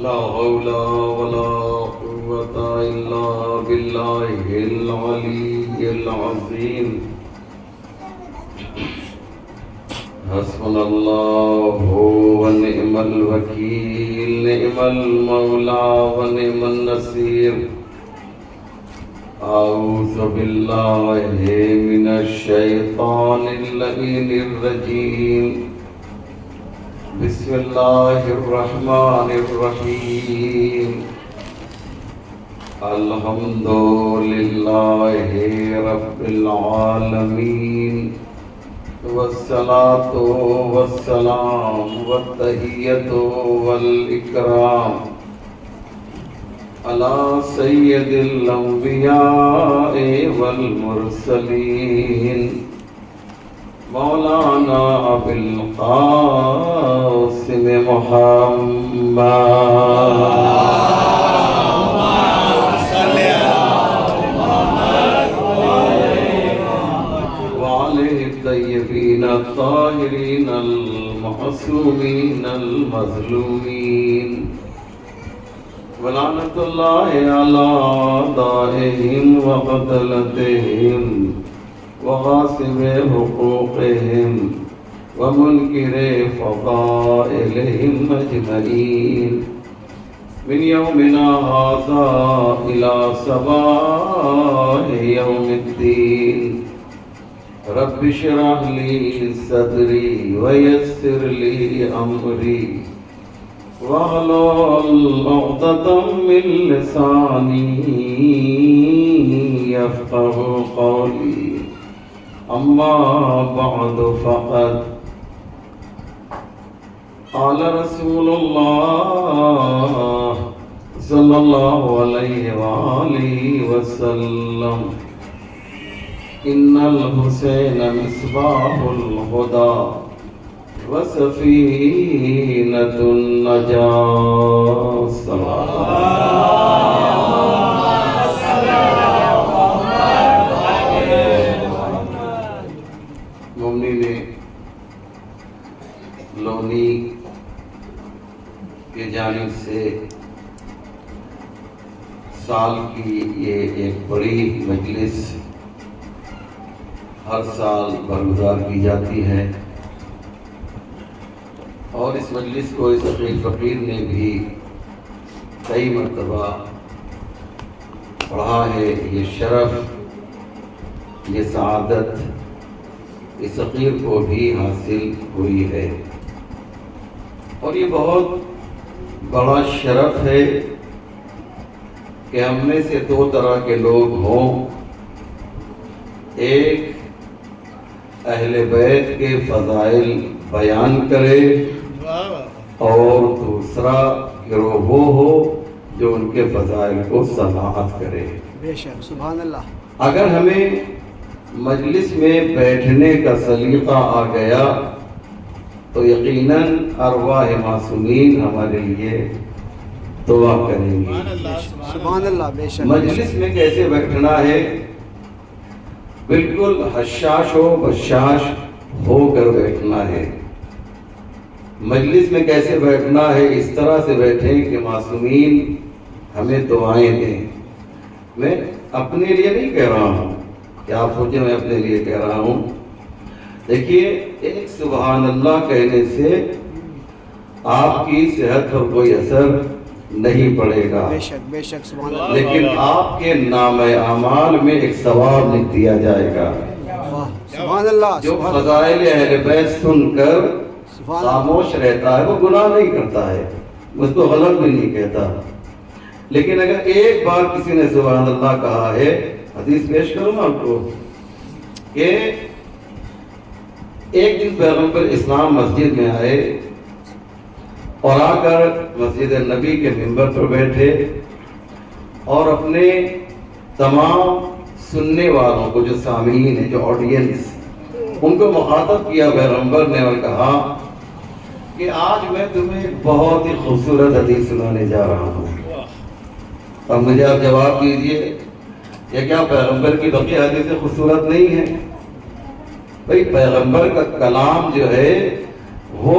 لا حول ولا قوة إلا بالله العلي العظيم حسبنا الله ونعم الوكيل نعم المولى ونعم النصير أعوذ بالله من الشيطان اللعين الرجيم بسم الله الرحمن الرحيم الحمد لله رب العالمين والصلاة والسلام والتحية والإكرام على سيد الأنبياء والمرسلين مولانا أبي القاسم محمد الطيبين الطاهرين المعصومين المظلومين ولعنة الله على أعدائهم وقتلتهم وغاصب حقوقهم ومنكر فضائلهم أجمعين من يومنا هذا إلى صباح يوم الدين رب اشرح لي صدري ويسر لي أمري واحلل عقدة من لساني يفقهوا قولي أما بعد فقد قال رسول الله صلى الله عليه وآله وسلم إن الحسين مصباح الهدى وسفينة النجاة مومنین لونی کی جانب سے سال کی یہ ایک بڑی مجلس ہر سال برگزار کی جاتی ہے اور اس مجلس کو اس عقیل فقیر نے بھی کئی مرتبہ پڑھا ہے۔ یہ شرف یہ سعادت اس عقیل کو بھی حاصل ہوئی ہے اور یہ بہت بڑا شرف ہے کہ ہم میں سے دو طرح کے لوگ ہوں، ایک اہل بیت کے فضائل بیان کرے اور دوسرا گروہ وہ ہو جو ان کے فضائل کو سماعت کرے۔ بے شک سبحان اللہ۔ اگر ہمیں مجلس میں بیٹھنے کا سلیقہ آ گیا تو یقیناً ارواح معصومین ہمارے لیے دعا کریں گی۔ سبحان اللہ۔ بے شک مجلس میں کیسے بیٹھنا ہے؟ بالکل حشاش و بشاش ہو کر بیٹھنا ہے۔ مجلس میں کیسے بیٹھنا ہے؟ اس طرح سے بیٹھیں کہ معصومین ہمیں دعائیں دیں۔ میں اپنے لیے نہیں کہہ رہا ہوں کہ آپ سوچیں میں اپنے لیے کہہ رہا ہوں۔ دیکھیے، ایک سبحان اللہ کہنے سے آپ کی صحت پر کوئی اثر نہیں پڑے گا، بے شک بے شک سبحان اللہ، لیکن آپ کے نام اعمال میں ایک ثواب لکھ دیا جائے گا۔ سبحان اللہ۔ جو فضائل اہل بیت سن کر خاموش رہتا ہے وہ گناہ نہیں کرتا ہے، اس کو غلط بھی نہیں کہتا، لیکن اگر ایک بار کسی نے سبحان اللہ کہا ہے، حدیث پیش کروں آپ کو کہ ایک دن پیغمبر اسلام مسجد میں آئے اور آ کر مسجد نبی کے منبر پر بیٹھے اور اپنے تمام سننے والوں کو، جو سامعین ہیں، جو آڈینس، ان کو مخاطب کیا پیغمبر نے اور کہا کہ آج میں تمہیں بہت ہی خوبصورت حدیث سنانے جا رہا ہوں۔ اب مجھے آپ جواب دیجئے، یہ کیا پیغمبر کی بقیہ حدیثیں خوبصورت نہیں ہیں؟ بھئی پیغمبر کا کلام جو ہے وہ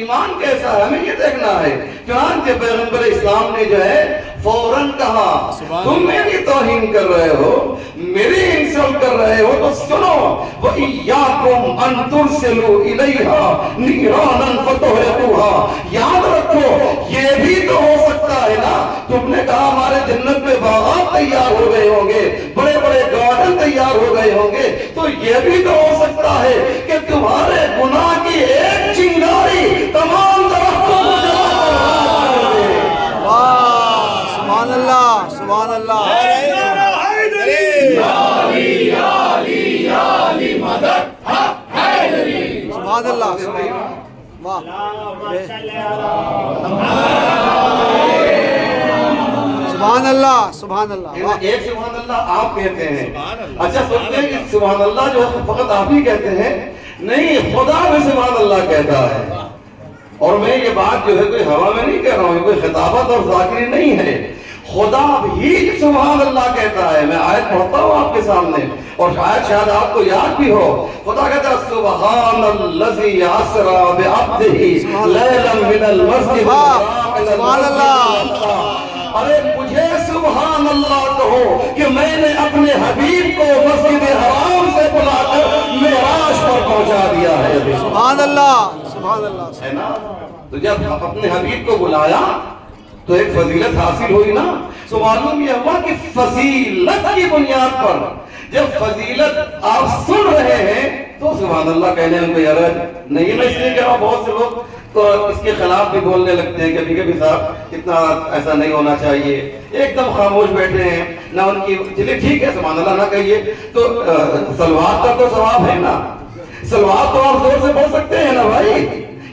ایمان کیسا ہے ہمیں یہ دیکھنا ہے. چنانچہ پیغمبر اسلام نے جو ہے فوراً کہا تم میری توہین کر رہے ہو, میری انسلٹ کر رہے ہو تو سنو, وَإِيَّاكُمْ أَن تُرْسِلُوا إِلَيْهَا نِيرَانًا فَتُحْرِقُوهَا. یاد رکھو یہ بھی تو ہو سکتا ہے نا, تم نے کہا ہمارے جنت میں باغات تیار ہو گئے ہوں گے, بڑے بڑے گارڈن تیار ہو گئے ہوں گے, تو یہ بھی تو ہو سکتا ہے کہ تمہارے گناہ کی ایک چنگاری تمام درختوں کو جلا کر راکھ کر دے. سبحان اللہ, سبحان اللہ. سبحان اللہ, واہ, سبحان اللہ, سبحان اللہ, واہ. ایک سبحان اللہ آپ کہتے ہیں, اچھا سنتے ہیں کہ سبحان اللہ جو فقط آپ ہی کہتے ہیں, نہیں خدا بھی سبحان اللہ کہتا ہے. اور میں یہ بات جو ہے کوئی ہوا میں نہیں کہہ رہا ہوں, کوئی خطابت اور ذاکری نہیں ہے, خدا بھی سبحان اللہ کہتا ہے. میں آیت پڑھتا ہوں آپ کے سامنے اور شاید آپ کو یاد بھی ہو. خدا کہتا ہے سبحان الذی اسری بعبدہ لیلا من المسجد الحرام الى المسجد الاقصی. ارے مجھے سبحان اللہ کہو کہ میں نے اپنے حبیب کو مسجد حرام سے بلا کر معراج پر پہنچا دیا ہے. سبحان اللہ, سبحان اللہ. ہے نا, تو جب اپنے حبیب کو بلایا تو ایک فضیلت حاصل ہوئی نا. تو معلوم یہ ہوا کہ فضیلت کی بنیاد پر جب فضیلت آپ سن رہے ہیں تو سبحان اللہ کہنے میں کوئی حرج نہیں. میں اس لیے کہہ رہا ہوں بہت سے لوگ تو اس کے خلاف بھی بولنے لگتے ہیں, کبھی کبھی صاحب اتنا ایسا نہیں ہونا چاہیے, ایک دم خاموش بیٹھے ہیں نہ ان کی, چلیے ٹھیک ہے سبحان اللہ نہ کہیے تو صلوات کا تو ثواب ہے نا, صلوات تو آپ زور سے پڑھ سکتے ہیں نا بھائی,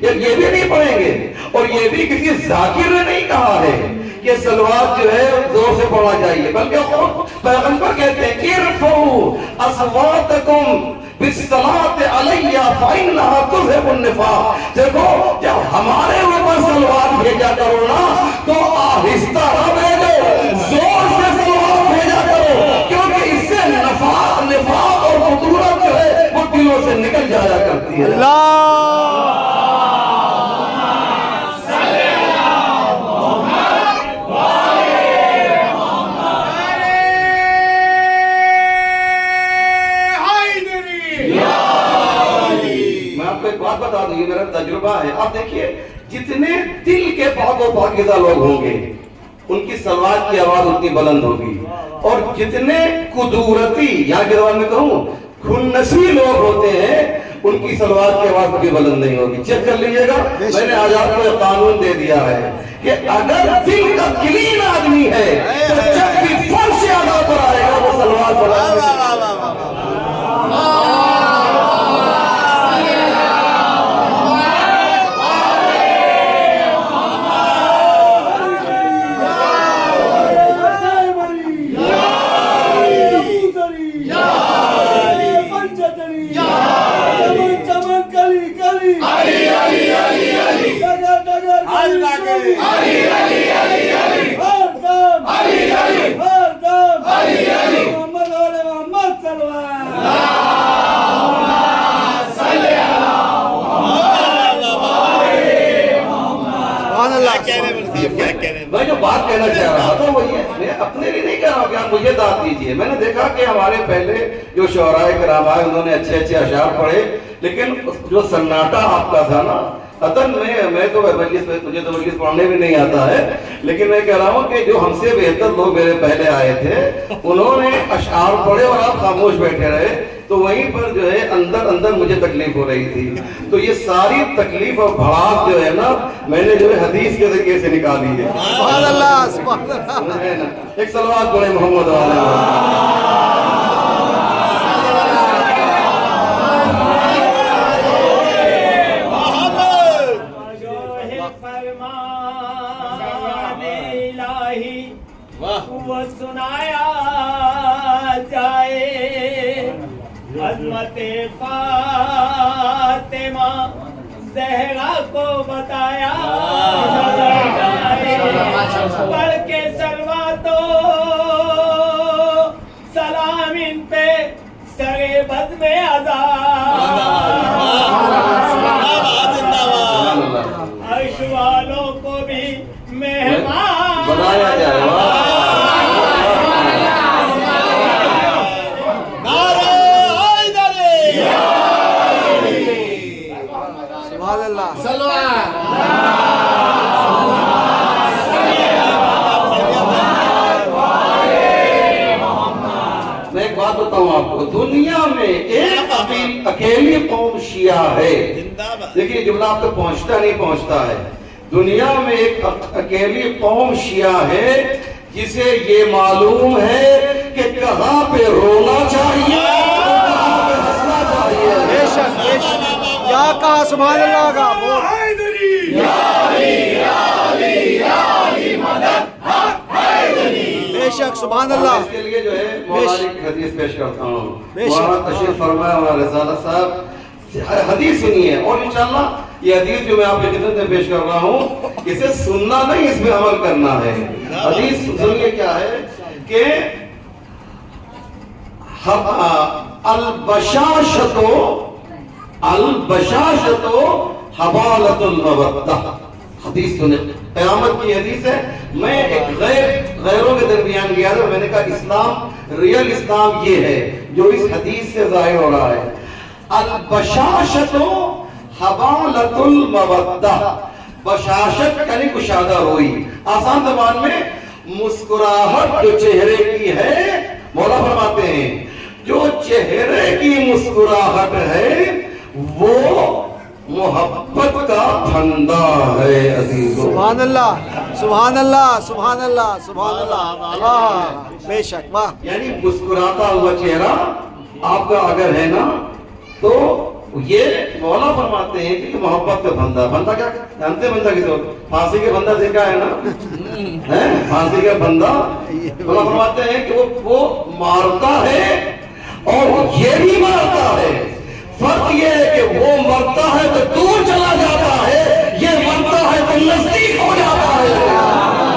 یہ بھی نہیں پڑھیں گے. اور یہ بھی کسی ذاکر نے نہیں کہا ہے کہ صلوات جو ہے زور سے پڑھنا چاہیے, بلکہ خود پیغمبر کہتے ہیں ارفعوا اصواتکم بالصلاة علیہ فإنہا تذہب النفاق. دیکھو جب ہمارے اوپر صلوات بھیجا کرو نا تو آہستہ نہ بھیجو, زور سے صلوات بھیجا کرو, کیونکہ اس سے نفاق اور خطورت جو ہے وہ دلوں سے نکل جایا کرتی ہے. بات بتا دوں, یہ میرا تجربہ ہے. آپ دیکھیے جتنے دل کے پاک و پاکیزہ لوگ ہوں گے ان کی صلوات کی آواز اتنی بلند ہوگی, اور جتنے قدورتی یا کے زبان میں کہوں خنسی لوگ ہوتے ہیں ان کی صلوات کی آواز بھی بلند نہیں ہوگی. چیک کر لیجئے گا, میں نے آج آپ کو قانون دے دیا ہے کہ اگر دل کا کلین آدمی ہے تو جب بھی فرض سے ادا پر آئے گا وہ صلوات بلند. میں جو بات کہنا چاہ رہا تھا وہ یہ, میں اپنے لیے نہیں کہہ رہا ہوں کہ آپ مجھے داد دیجئے. میں نے دیکھا کہ ہمارے پہلے جو شعراء کرام آئے انہوں نے اچھے اچھے اشعار پڑھے, لیکن جو سناٹا آپ کا تھا نا, قطن میں تو مجھے تو مجلس پڑھنے بھی نہیں آتا ہے, لیکن میں کہہ رہا ہوں کہ جو ہم سے بہتر لوگ میرے پہلے آئے تھے انہوں نے اشعار پڑھے اور آپ خاموش بیٹھے رہے, تو وہیں پر جو ہے اندر مجھے تکلیف ہو رہی تھی. تو یہ ساری تکلیف اور بھڑاس جو ہے نا میں نے جو ہے حدیث کے ذریعے سے نکالی ہے. سبحان اللہ, سبحان اللہ. ایک صلوات پڑھیں محمد علیہ. وہ سنایا جائے عظمت فاطمہ زہرا کو بتایا جائے, پڑھ کے سلواتو سلام ان پہ سرے بد میں آزاد. دنیا میں ایک اکیلی قوم شیعہ ہے. دیکھیے جملہ آپ تک پہنچتا نہیں پہنچتا ہے. دنیا میں ایک اکیلی قوم شیعہ ہے جسے یہ معلوم ہے کہ کہاں پہ رونا چاہیے, کہاں پہ ہنسنا چاہیے. بے شک بے شک. یا کہا سبحان اللہ کا بول. بے شک سبحان اللہ. اس کے لیے جو ہے مولانا کی حدیث پیش کرتا ہوں. مولانا تشریف فرمایا مولانا رسالت صاحب حدیث سنیے, اور انشاءاللہ یہ حدیث جو میں آپ کی خدمت میں پیش کر رہا ہوں اسے سننا نہیں, اس پہ عمل کرنا ہے. حدیث سنیے کیا ہے کہ البشاشۃ حبالۃ المودہ. حدیث سنیں, قیامت کی حدیث ہے. میں ایک غیروں کے درمیان گیا تھا, میں نے کہا اسلام ریئل اسلام یہ ہے جو اس حدیث سے ظاہر ہو رہا ہے. البشاشۃ حبالۃ المودہ. بشاشت یعنی کشادہ روئی, آسان زبان میں مسکراہٹ جو چہرے کی ہے. مولا فرماتے ہیں جو چہرے کی مسکراہٹ ہے وہ محبت کا پھندا ہے عزیزو. سبحان اللہ سبحان اللہ سبحان اللہ سبحان اللہ. واہ بے شک واہ. یعنی مسکراتا ہوا چہرہ آپ کا اگر ہے نا تو یہ مولا فرماتے ہیں کہ محبت کا بندہ. بندہ کیا جانتے ہیں؟ بندہ کسی وقت پھانسی کے بندہ دیکھا ہے نا, پھانسی کا بندہ. مولا فرماتے ہیں کہ وہ مارتا ہے اور یہ بھی مارتا ہے. فرق یہ ہے کہ وہ مرتا ہے تو دور چلا جاتا ہے, یہ مرتا ہے تو نزدیک ہو جاتا ہے.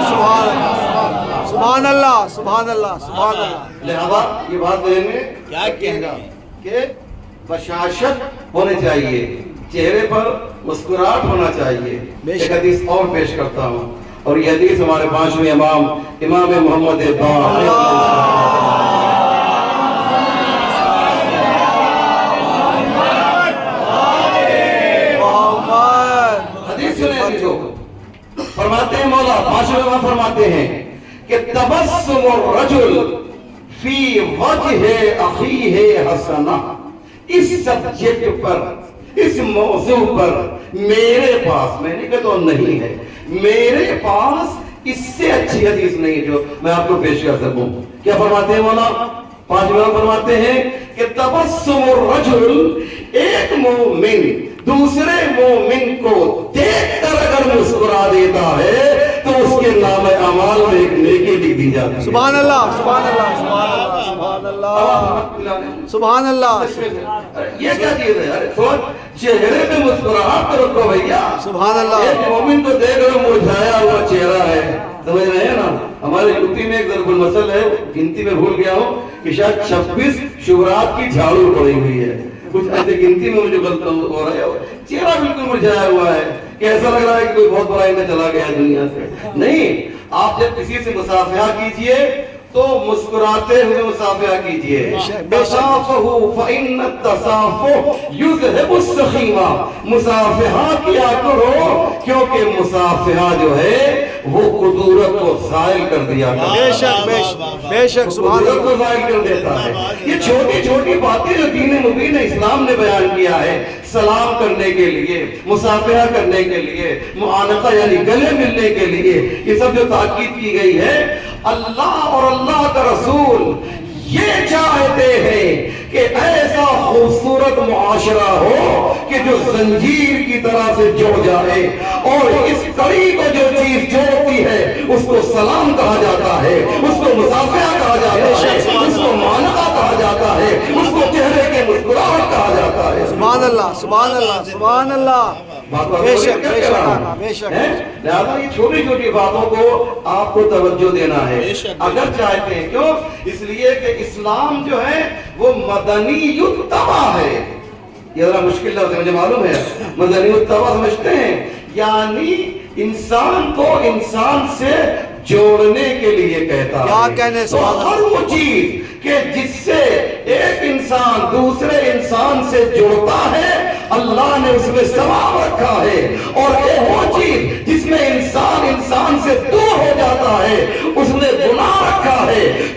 سبحان اللہ سبحان اللہ سبحان اللہ. لہذا یہ بات ذہن میں کیا کہنا کہ بشاشت ہونی چاہیے, چہرے پر مسکراہٹ ہونا چاہیے. ایک حدیث اور پیش کرتا ہوں, اور یہ حدیث ہمارے پانچویں امام محمد باقر فرماتے ہیں. مولا پانچویں امام فرماتے ہیں کہ تبسم الرجل فی وجہ اخیہ حسنہ. اس سبجیکٹ پر, اس موضوع پر میرے پاس, میں نے کہا تو نہیں ہے, میرے پاس اس سے اچھی حدیث نہیں جو میں آپ کو پیش کر سکوں. کیا فرماتے ہیں مولا؟ پانچویں فرماتے ہیں کہ تبسم الرجل, ایک مومن دوسرے مومن کو دیکھ کر اگر مسکرا دیتا ہے تو اس کے نام اعمال میں ایک نیکی لکھ دی جاتی ہے. سبحان اللہ سبحان اللہ سبحان اللہ سبحان اللہ. یہ کیا چیز ہے یار؟ چہرے پہ مسکراہٹ تو رکھو بھیا. سبحان اللہ. ایک مومن کو دیکھ کر مرجھایا ہوا چہرہ ہے, سمجھ رہے ہیں نا. ہمارے یوپی میں ایک ضرب المثل ہے, گنتی میں بھول گیا ہوں کہ شاید 26 شبرات کی جھاڑو پڑی ہوئی ہے. کچھ ایسے گنتی میں مجھے غلط ہو رہا ہے, چہرہ بالکل مرجھایا ہوا ہے کہ ایسا لگ رہا ہے کہ کوئی بہت بڑا میں چلا گیا دنیا سے. نہیں, آپ جب کسی سے مصافحہ کیجئے تو مسکراتے ہوئے مصافحہ کیجئے. تصافحوا فإن التصافح یذهب السخیمہ. مصافحہ کیا کرو کیونکہ مصافحہ جو ہے وہ قدورت کو زائل کر دیا کرتا ہے. بے شک بے شک بے شک سبحان قدورت کو اللہ. زائل کر دیتا ہے. یہ چھوٹی چھوٹی باتیں جو دین مبین اسلام نے بیان کیا ہے, سلام کرنے کے لیے, مصافحہ کرنے کے لیے, معانقہ یعنی گلے ملنے کے لیے, یہ سب جو تاکید کی گئی ہے, اللہ اور اللہ کا رسول یہ چاہتے ہیں کہ ایسا خوبصورت معاشرہ ہو کہ جو زنجیر کی طرح سے جڑ جائے, اور اس کڑی کو جو چیز جوڑتی ہے اس کو سلام کہا جاتا ہے, اس کو مصافحہ کہا جاتا ہے, اس کو معانقہ کہا جاتا ہے, اس کو چہرے کے مسکراہٹ کہا جاتا ہے. سبحان اللہ سبحان اللہ سبحان اللہ. بے شک بے شک بے شک. لہذا یہ چھوٹی چھوٹی باتوں کو آپ کو توجہ دینا ہے اگر چاہتے ہیں. کیوں؟ اس لیے کہ اسلام جو ہے وہ مدنی الطبع ہے. یہ ذرا مشکل لفظ ہے مجھے معلوم ہے, مدنی الطبع سمجھتے ہیں یعنی انسان کو انسان سے جوڑنے کے لیے کہتا ہے. کیا کہنے سے ہر وہ چیز کہ جس سے ایک انسان دوسرے انسان سے جڑتا ہے اللہ نے اس میں ثواب رکھا ہے, اور ایک وہ چیز جس میں انسان انسان سے دور ہو جاتا ہے اس نے گناہ رکھا ہے.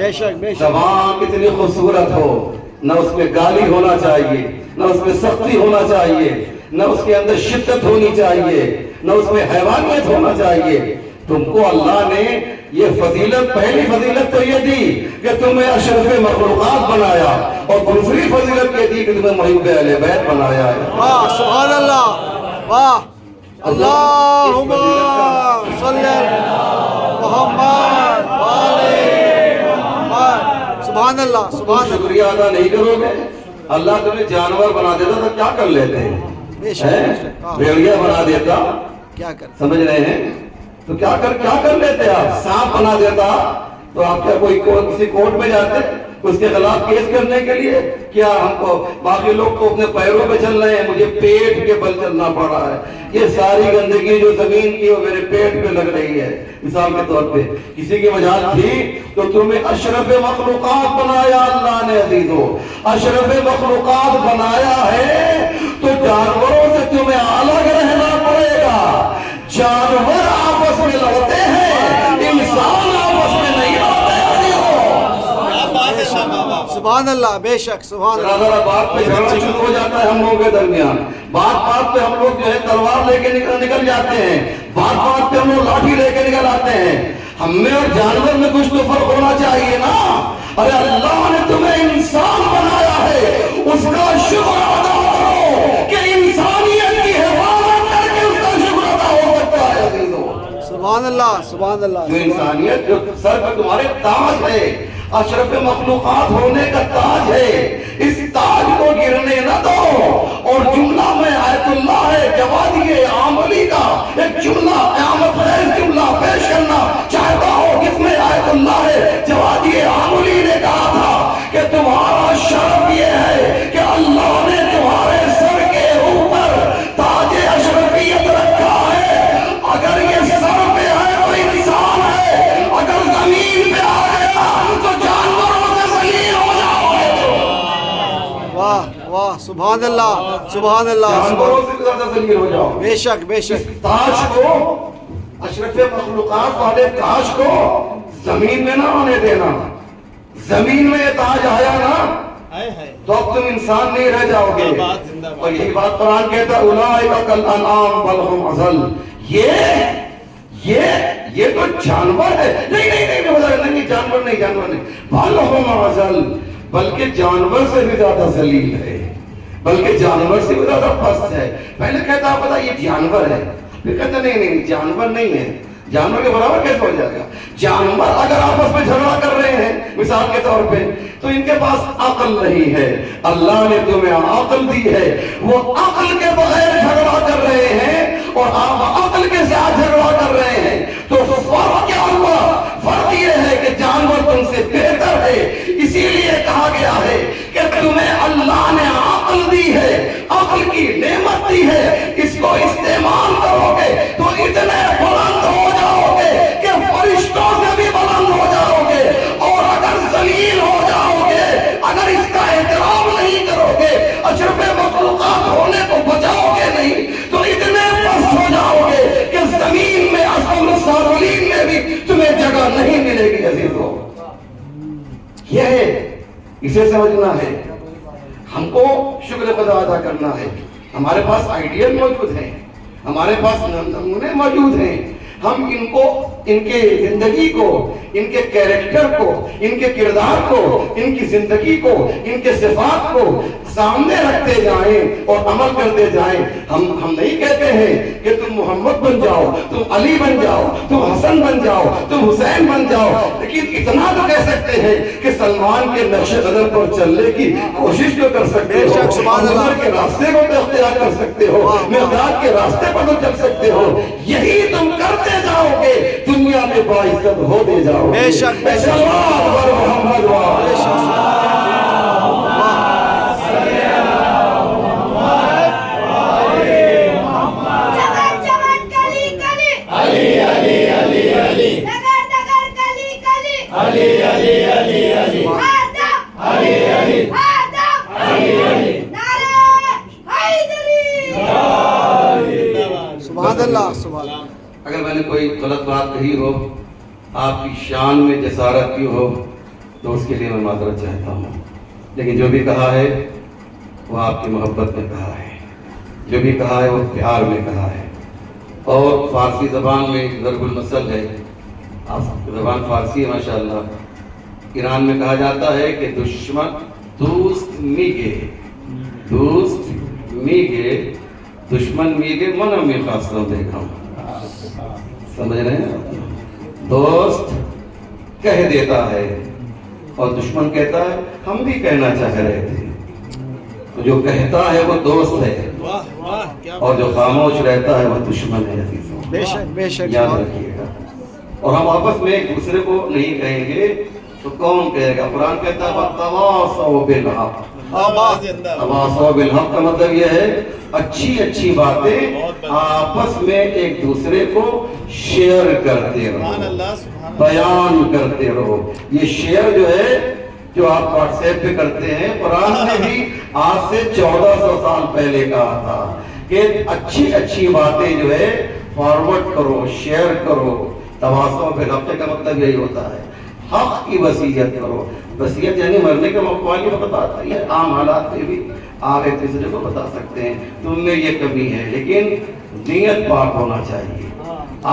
بے شک بے شک زبان اتنی خوبصورت ہو، نہ اس میں گالی ہونا چاہیے، نہ اس میں سختی ہونا چاہیے، نہ اس کے اندر شدت ہونی چاہیے، نہ اس میں حیوانیت ہونا چاہیے. تم کو اللہ نے یہ فضیلت، پہلی فضیلت تو یہ دی کہ تمہیں اشرف مخلوقات بنایا، اور دوسری فضیلت یہ دی کہ تمہیں محب اہل بیت بنایا ہے. واہ سبحان اللہ، واہ اللہم صلی علی محمد وآلہ محمد. سبحان اللہ سبحان اللہ. شکریہ ادا نہیں کرو گے، اللہ تمہیں جانور بنا دیتا تو کیا کر لیتے ہیں؟ بے شک بھیڑیا بنا دیتا، کیا کر سمجھ رہے ہیں؟ تو کیا کر لیتے آپ؟ سانپ بنا دیتا تو آپ کیا کوئی کسی کورٹ میں جاتے اس کے خلاف کیس کرنے کے لیے؟ کیا ہم کو باقی لوگ کو اپنے پیروں پہ چل رہے ہیں، مجھے پیٹ کے بل چلنا پڑ رہا ہے. یہ ساری گندگی جو زمین کی وہ میرے پیٹ پہ لگ رہی ہے. مثال کے طور پہ کسی کی مجال تھی تو تمہیں اشرف مخلوقات بنایا اللہ نے. عزیزو اشرف مخلوقات بنایا ہے تو جانوروں سے تمہیں الگ رہنا پڑے گا. جانور آپس میں لڑتے ہیں، انسان آپس میں نہیں لڑتے. سبحان اللہ بے شک سبحان اللہ. ذرا بات پہ جھگڑا شروع ہو جاتا ہے ہم لوگوں کے درمیان. بات پہ ہم لوگ جو ہے تلوار لے کے نکل جاتے ہیں، بات پہ ہم لوگ لاٹھی لے کے نکل آتے ہیں. ہم میں اور جانور میں کچھ تو فرق ہونا چاہیے نا. ارے اللہ نے تمہیں انسان بنایا ہے، اس کا شکر ادا کرو کہ انسانیت کی حفاظت کر کے اس کا شکر ادا ہو سکتا ہے. سبحان اللہ سبحان اللہ. جو انسانیت جو سر پہ تمہارے تاج ہے، اشرف مخلوقات ہونے کا تاج ہے، اس تاج کو گرنے نہ دو. اور جملہ میں آیت اللہ ہے جوادی عاملی کا ایک جملہ قیامت خیز جملہ پیش کرنا چاہتا ہوں، جس میں آیت اللہ ہے جوادی عاملی نے کہا تھا کہ تمہارا شرف یہ ہے کہ اللہ نے تمہارے سر کے اوپر تاج اشرفیت رکھا ہے. اگر یہ سر پہ ہے تو انسان ہے، اگر زمین پہ آ گیا تو جانوروں سے ذلیل ہو جاؤ گے. واہ واہ سبحان اللہ سبحان اللہ. جانوروں سے زیادہ ذلیل ہو جاؤ. بے شک بے شک. تاج کو، اشرف مخلوقات والے تاج کو زمین میں نہ آنے دینا. زمین میں یہ تاج آیا نا تو اب تم انسان نہیں رہ جاؤ گے. اور یہی بات قرآن کہتا ہے اولئک کالانعام بل هم اضل. یہ تو جانور ہے. نہیں جانور نہیں بل هم اضل، بلکہ جانور سے بھی زیادہ ذلیل ہے، بلکہ جانور سے بھی زیادہ پست ہے. پہلے کہتا پتا یہ جانور ہے، پھر کہتا نہیں جانور نہیں ہے. جانور کے برابر کیسے ہو جائے گا؟ جانور اگر آپس میں جھگڑا کر رہے ہیں مثال کے طور پہ تو ان کے پاس عقل نہیں ہے. اللہ نے تمہیں عقل دی ہے، وہ عقل کے بغیر جھگڑا کر رہے ہیں اور آپ عقل کے ساتھ جھگڑا کر رہے ہیں. تو فرق کیا ہوا؟ فرق یہ ہے کہ جانور تم سے بہتر ہے. اسی لیے کہا گیا ہے کہ تمہیں اللہ نے عقل دی ہے، عقل کی نعمت دی ہے، اس کو استعمال کرو گے تو اتنے بلند ہو جاؤ گے کہ فرشتوں سے بھی بلند ہو جاؤ گے. اور اگر ذلیل ہو جاؤ گے، اگر اس کا احترام نہیں کرو گے، اشرف مخلوقات ہونے کو بچاؤ گے نہیں تو اتنے پست ہو جاؤ گے کہ زمین میں اسفل السافلین میں بھی تمہیں جگہ نہیں ملے گی. عزیزو یہ ہے، اسے سمجھنا ہے. ہم کو شکر خدا ادا کرنا ہے. ہمارے پاس آئیڈیل موجود ہیں، ہمارے پاس نمونے موجود ہیں. ہم ان کو، ان کے زندگی کو، ان کے کیریکٹر کو، ان کے کردار کو، ان کی زندگی کو، ان کے صفات کو سامنے رکھتے جائیں اور عمل کرتے جائیں. ہم نہیں کہتے ہیں کہ تم محمد بن جاؤ، تم علی بن جاؤ، تم حسن بن جاؤ، تم حسین بن جاؤ، لیکن اتنا تو کہہ سکتے ہیں کہ سلمان کے نقش قدم پر چلنے کی کوشش جو کر سکتے ہو، عمر کے راستے کو تو اختیار کر سکتے ہو، معراج کے راستے پر تو چل سکتے ہو. یہی تم کرتے جاؤ گے، دنیا میں باعزت ہوتے جاؤ گے. بے شک بے شک. محمد سبحان اللہ سبحان اللہ. اگر میں نے کوئی غلط بات کہی ہو، آپ کی شان میں جسارت کی ہو تو اس کے لیے میں معذرت چاہتا ہوں، لیکن جو بھی کہا ہے وہ آپ کی محبت میں کہا ہے، جو بھی کہا ہے وہ پیار میں کہا ہے۔ اور فارسی زبان میں ضرب المثل ہے، آپ زبان فارسی ہے ماشاءاللہ، ایران میں کہا جاتا ہے کہ دشمن دوست میگے، دوست میگے، دشمن میگے من میں خاصوں دیکھا ہوں، سمجھ رہے ہیں؟ دوست کہہ دیتا ہے اور دشمن کہتا ہے ہم بھی کہنا چاہ رہے تھے۔ تو جو کہتا ہے وہ دوست ہے اور جو خاموش رہتا ہے وہ دشمن ہے عزیزوں، بے شک بے شک، یاد رکھیے گا۔ اور ہم آپس میں ایک دوسرے کو نہیں کہیں گے تو کون کہے گا؟ قرآن کہتا ہے وَتَوَاصَوْا بِالْحَقِّ، تواصوا بالحق کا مطلب یہ ہے اچھی اچھی باتیں آپس میں ایک دوسرے کو شیئر کرتے رہو، بیان کرتے رہو۔ یہ شیئر جو ہے جو آپ واٹس ایپ پہ کرتے ہیں، قرآن نے بھی آج سے 1400 سال پہلے کہا تھا کہ اچھی اچھی باتیں جو ہے فارورڈ کرو، شیئر کرو۔ تواصوا بالحق کا مطلب یہی ہوتا ہے، حق کی وصیت کرو۔ وصیت یعنی مرنے کے موقع والی وقت آتا ہے، عام حالات میں بھی آپ ایک دوسرے کو بتا سکتے ہیں تم میں یہ کمی ہے، لیکن نیت پاک ہونا چاہیے۔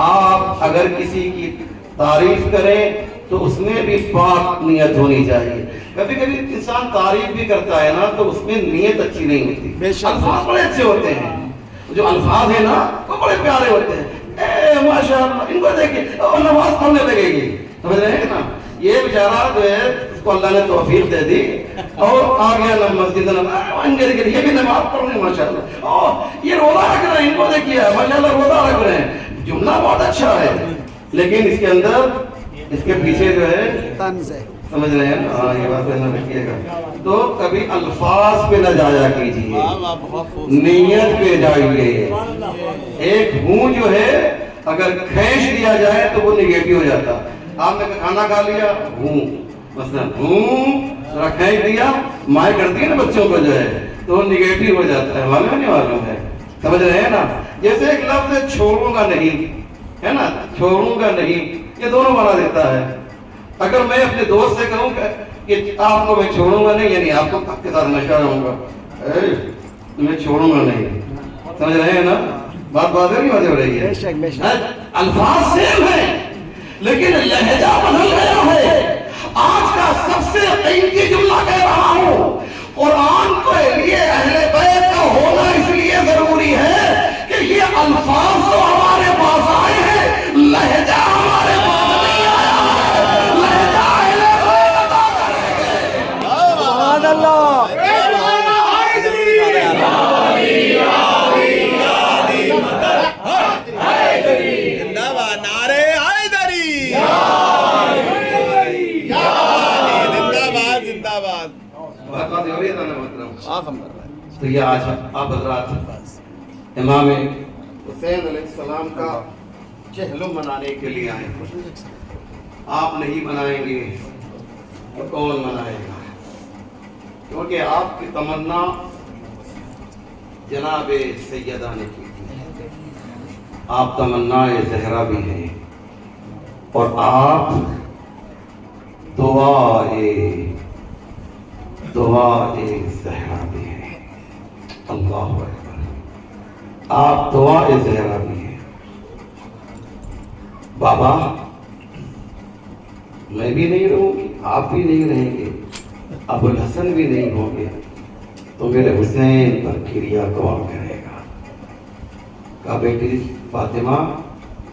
آپ اگر کسی کی تعریف کریں تو اس میں بھی پاک نیت ہونی چاہیے۔ کبھی کبھی انسان تعریف بھی کرتا ہے نا تو اس میں نیت اچھی نہیں ہوتی، الفاظ بڑے اچھے ہوتے ہیں، جو الفاظ ہیں نا وہ بڑے پیارے ہوتے ہیں، اے ماشاءاللہ ان کو دیکھیں اور نماز پڑھنے لگے گی، سمجھ رہے ہیں نا؟ یہ بیچارہ جو ہے اس کو اللہ نے توفیق دے دی اور آ گیا مسجد نماز، یہ بھی نماز پڑھ رہے ہیں ماشاءاللہ، یہ روزہ رکھ رہے ہیں، ان کو دیکھیے ماشاءاللہ روزہ رکھ رہے ہیں، جملہ بہت اچھا ہے لیکن اس کے اندر اس کے پیچھے جو ہے طنز ہے، سمجھ رہے ہیں؟ ہاں یہ بات نہ رکھیے گا۔ تو کبھی الفاظ پہ نہ جایا کیجیے، نیت پہ جائیے۔ ایک ہوں جو ہے اگر کھینچ دیا جائے تو وہ نگیٹو ہو جاتا۔ آپ نے کھانا کھا لیا ہوں، مثلا ہوں ذرا کھینچ دیا، مائیں کرتی ہے نا بچوں کو جو ہے تو وہ نگیٹو ہو جاتا ہے، معلوم نہیں معلوم ہے؟ سمجھ رہے ہیں نا؟ جیسے ایک لفظ ہے چھوڑوں گا نہیں، ہے نا، چھوڑوں گا نہیں، یہ دونوں بنا دیتا ہے۔ اگر میں اپنے دوست سے کہوں کہ آپ کو میں چھوڑوں گا نہیں، یعنی آپ کو آپ کے ساتھ نشہ رہوں گا، میں چھوڑوں گا نہیں، سمجھ رہے ہیں نا؟ بات واضح نہیں واضح ہو رہی ہے؟ الفاظ سیم ہیں لیکن لہجہ بدل گیا ہے۔ آج کا سب سے قیمتی جملہ کہہ رہا ہوں، قرآن کے لیے اہل بیت کا ہونا اس لیے ضروری ہے کہ یہ الفاظ تو ہمارے پاس آئے ہیں، لہجہ ہمارے پاس نہیں آیا ہے، لہجہ اہل بیت ادا کریں گے۔ سبحان اللہ، تو یہ آج آپ حضرات امام حسین علیہ السلام کا چہلم منانے کے لیے آئے ہیں۔ آپ نہیں منائیں گے تو کون منائے گا؟ کیونکہ آپ کی تمنا جناب سیدہ نے کی تھی، آپ تمنا زہرا بھی ہیں اور آپ دعا زہرا بھی ہے۔ اللہ اکبر، آپ دعا زہرا بھی ہے۔ بابا میں بھی نہیں رہوں گی، آپ بھی نہیں رہیں گے، ابو الحسن بھی نہیں ہوں گے، تو میرے حسین پر کریا کون کرے گا؟ کہا بیٹی فاطمہ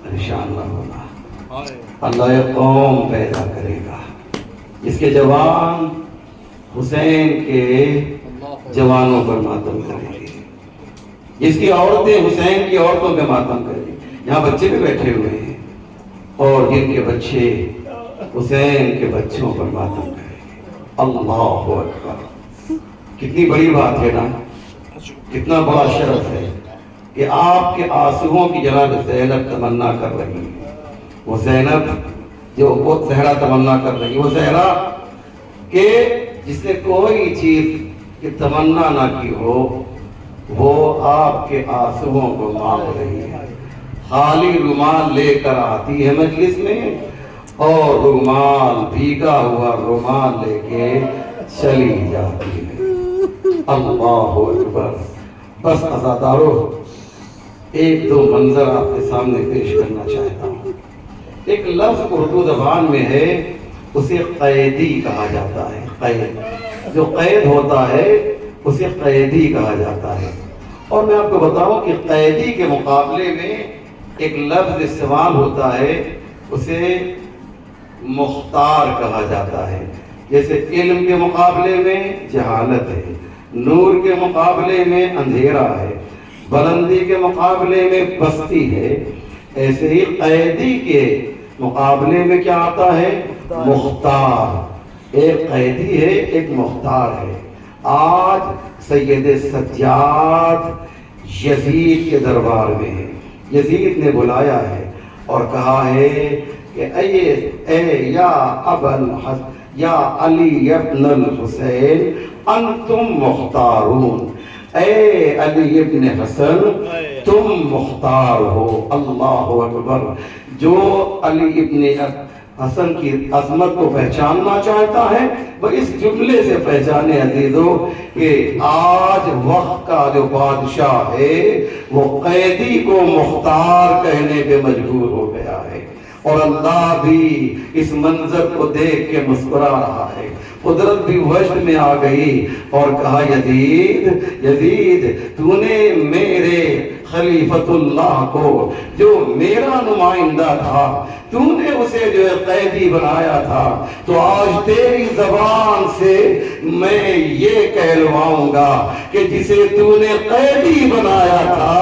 پریشان نہ ہونا، اللہ قوم پیدا کرے گا جس کے جوان حسین کے جوانوں پر ماتم کریں گے، جس کی عورتیں حسین کی عورتوں پہ ماتم کریں گے۔ یہاں بچے بھی بیٹھے ہوئے ہیں اور جن کے بچے حسین کے بچوں پر ماتم کریں گے۔ اللہ اکبر، کتنی بڑی بات ہے نا، کتنا بڑا شرف ہے کہ آپ کے آنسوؤں کی جناب زینب تمنا کر رہی ہے۔ وہ زینب جو وہ زہرا تمنا کر رہی ہے، وہ زہرا کہ جس نے کوئی چیز کی تمنا نہ کی ہو وہ آپ کے آنسوؤں کو مانگ رہی ہے، خالی رومال لے کر آتی ہے مجلس میں اور رومال بھیگا ہوا رومال لے کے چلی جاتی ہے۔ اللہ اکبر۔ بس عزادارو ایک دو منظر آپ کے سامنے پیش کرنا چاہتا ہوں۔ ایک لفظ اردو زبان میں ہے، اسے قیدی کہا جاتا ہے۔ قید جو قید ہوتا ہے اسے قیدی کہا جاتا ہے۔ اور میں آپ کو بتاؤں کہ قیدی کے مقابلے میں ایک لفظ استعمال ہوتا ہے، اسے مختار کہا جاتا ہے۔ جیسے علم کے مقابلے میں جہالت ہے، نور کے مقابلے میں اندھیرا ہے، بلندی کے مقابلے میں پستی ہے، ایسے ہی قیدی کے مقابلے میں کیا آتا ہے؟ مختار۔ ایک قیدی ہے، ایک مختار ہے۔ آج سید سجاد یزید کے دربار میں ہے۔ یزید نے بلایا ہے اور کہا ہے کہ اے یا ابا الحسن یا علی ابن الحسین انتم مختارون، اے علی ابن حسن تم مختار ہو۔ اللہ اکبر۔ جو علی ابن حسن کی عظمت کو پہچاننا چاہتا ہے وہ اس جملے سے پہچانے عزیزو کہ آج وقت کا جو بادشاہ ہے وہ قیدی کو مختار کہنے پہ مجبور ہو گیا ہے، اور اللہ بھی اس منظر کو دیکھ کے مسکرا رہا ہے۔ قدرت بھی وجد میں آ گئی اور کہا یزید تو نے میرے خلیفت اللہ کو جو میرا نمائندہ تھا تو نے اسے جو قیدی بنایا تھا، تو آج تیری زبان سے میں یہ کہلواؤں گا کہ جسے تو نے قیدی بنایا تھا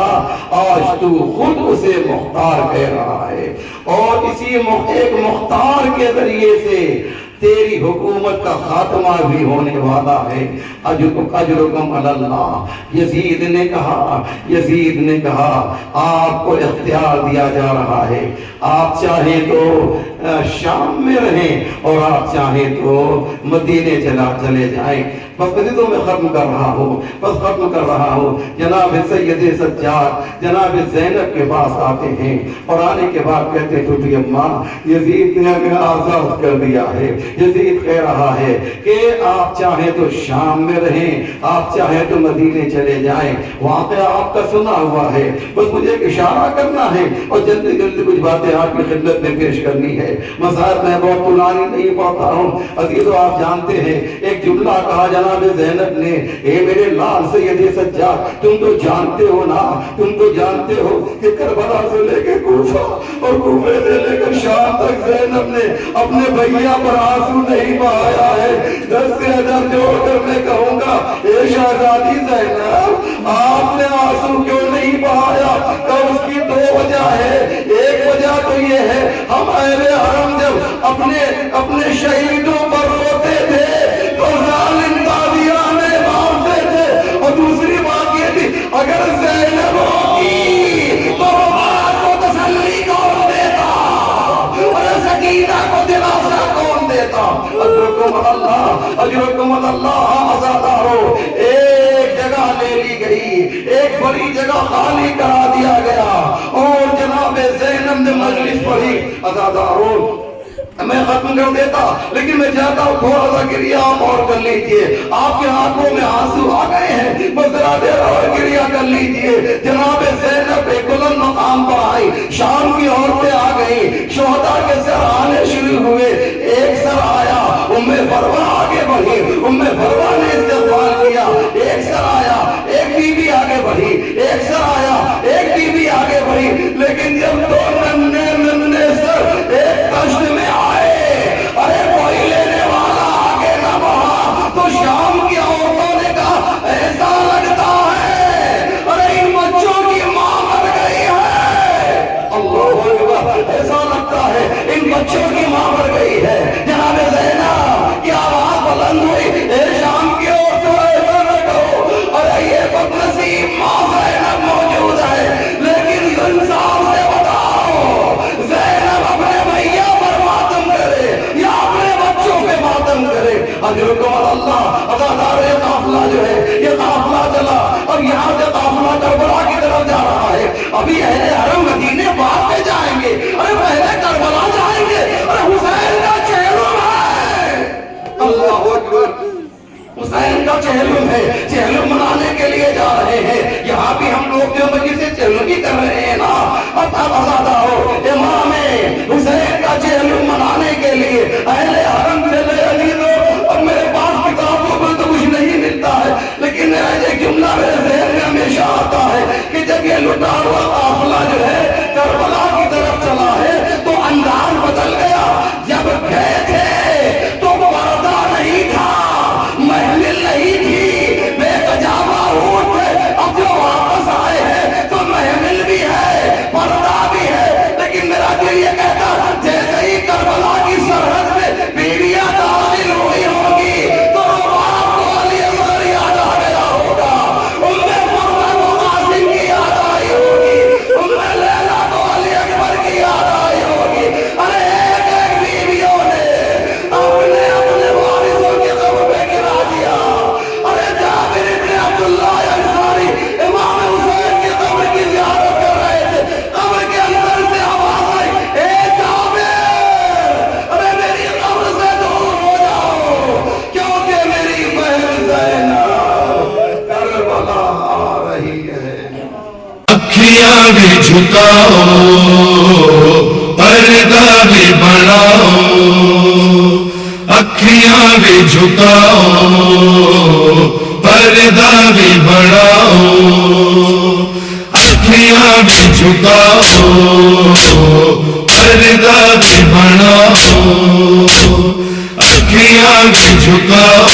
آج تو خود اسے مختار کہہ رہا ہے، اور اسی ایک مختار کے ذریعے سے تیری حکومت کا خاتمہ بھی ہونے والا ہے۔ اجرکم علی اللہ۔ یزید نے کہا آپ کو اختیار دیا جا رہا ہے، آپ چاہیں تو شام میں رہیں اور آپ چاہیں تو مدینے چلے جائیں۔ بس تو میں ختم کر رہا ہوں جناب سید سجاد جناب زینب کے پاس آتے ہیں اور آنے کے بعد کہتے ہیں ٹوٹی اماں یزید نے ہمیں آزاد کر دیا ہے۔ یزید کہہ رہا ہے کہ آپ چاہیں تو شام میں رہیں، آپ چاہیں تو مدینے چلے جائیں، واقعہ آپ کا سنا ہوا ہے، بس مجھے ایک اشارہ کرنا ہے اور جلدی جلدی کچھ باتیں آپ کی خدمت میں پیش کرنی ہے۔ مسائل میں بہت پرانی نہیں پڑھتا ہوں عزیزو، آپ جانتے ہیں ایک جملہ کہا جناب زینب نے، اے میرے لال سید سجاد تم تو جانتے ہو کہ کربلا سے لے کے کوفہ اور کوفے سے لے کر شام تک زینب نے اپنے بھیا پر آنسو نہیں بہایا ہے۔ دست ادب جوڑ کر میں کہوں گا اے شہزادی زینب آپ نے آنسو کیوں نہیں بہایا؟ تو اس کی دو وجہ ہے۔ ایک وجہ تو یہ ہے ہم اہل حرم جب اپنے شہیدوں پر روتے تھے تو ظالم قادیانے مارتے تھے، اور دوسری بات یہ تھی اگر زینب ہوتی تو بات کو تسلی کون دیتا اور سکینہ کو دلاسا کون دیتا؟ اجرکم اللہ عزادارو، ایک جگہ لے لی گئی، ایک بڑی جگہ خالی کرا دیا گیا اور جناب زینب نے مجلس پڑھی۔ عزادارو میں ختم کر دیتا لیکن میں چاہتا ہوں تھوڑا سا گریہ آپ اور کر لیجئے، آپ کے آنکھوں میں آنسو آ گئے ہیں، بس ذرا دیر اور گریہ کر لیجئے۔ جناب زینب ایک بلند مقام پر آئی، شام کی عورتیں آ گئی، شہداء کے سر آنے شروع ہوئے، ایک سر آیا، فروا آگے بڑھی، فروا نے استقبال کیا، ایک سر آیا، ایک بی بی آگے بڑھی، ایک سر آیا، ایک بی بی آگے بڑھی، لیکن جب دو ننھے سر ایک کشت میں ارے کوئی لینے والا آگے نہ بڑھا تو شام کی عورتوں نے کہا ایسا لگتا ہے ارے ان بچوں کی ماں مر گئی ہے۔ اللہ اکبر، ایسا لگتا ہے ان بچوں کی ماں مر گئی ہے۔ جناب زینب کی آواز بلند ہوئی، اے شام کی عورتوں ایسا نہ کہو، ارے یہ بد نصیب ماں زینب موجود ہے، لیکن انصاف سے بتاؤ زینب اپنے بھیا پر ماتم کرے یا اپنے بچوں پہ ماتم کرے؟ اجرکم اللہ۔ عزادار یہ قافلہ جو ہے یہ قافلہ چلا اور یہاں سے قافلہ کربلا کی طرف جا رہا ہے۔ ابھی اہل حرم مدینے بعد میں جائیں گے، ارے پہلے کربلا جائیں گے، ارے حسین کا چہلم ہے، چہلم منانے کے لیے جا رہے ہیں. یہاں بھی ہم لوگ جو مجلس سے چہلمی کر رہے ہیں نا، اتابادہ ہو امام حسین کا چہلم منانے کے لیے اہل حرم سے لے علی دو. اور میرے پاس کتابوں پر تو کچھ نہیں ملتا ہے، لیکن میرا ایک جملہ میرے ذہن میں ہمیشہ آتا ہے کہ جب یہ لٹا ہوا قافلہ جو ہے کربلا کی طرف چلا ہے تو انداز بدل گیا. جب گئے تھے تو پردہ نہیں تھا، محفل نہیں تھی، بے کجاوا اونٹ تھے. اب جو واپس آئے ہیں تو محفل بھی ہے، پردہ بھی ہے. لیکن میرا دل یہ کہتا جیسے ہی کربلا کی سرحد میں بیویاں داخل ہوئی ہوگی تو باپ کو علی اصغر یاد آ گیا ہوگا، ان میں فرما کو قاسم کی یاد آئی ہوگی، ان میں لیلا کو علی اکبر کی یاد آئی ہوگی. ارے ایک ایک بیویوں نے اپنے اپنے وارثوں کے قبر پہ گرا دیا. ارے جابر ابن عبداللہ انصاری امام حسین کی قبر کی زیارت کر رہے تھے، قبر کے اندر سے آواز آئی، اے جابر ارے میری قبر سے دور ہو جاؤ کیونکہ میری بہن زینب کربلا آ رہی ہے. اکھیاں بھی جھکاؤ پردہ بھی بڑھاؤ، اکھیاں بھی جھکاؤ پردہ بھی بڑھاؤ، اکھیاں بھی جھکاؤ پردہ بھی بڑھاؤ، اکھیاں بھی جھکاؤ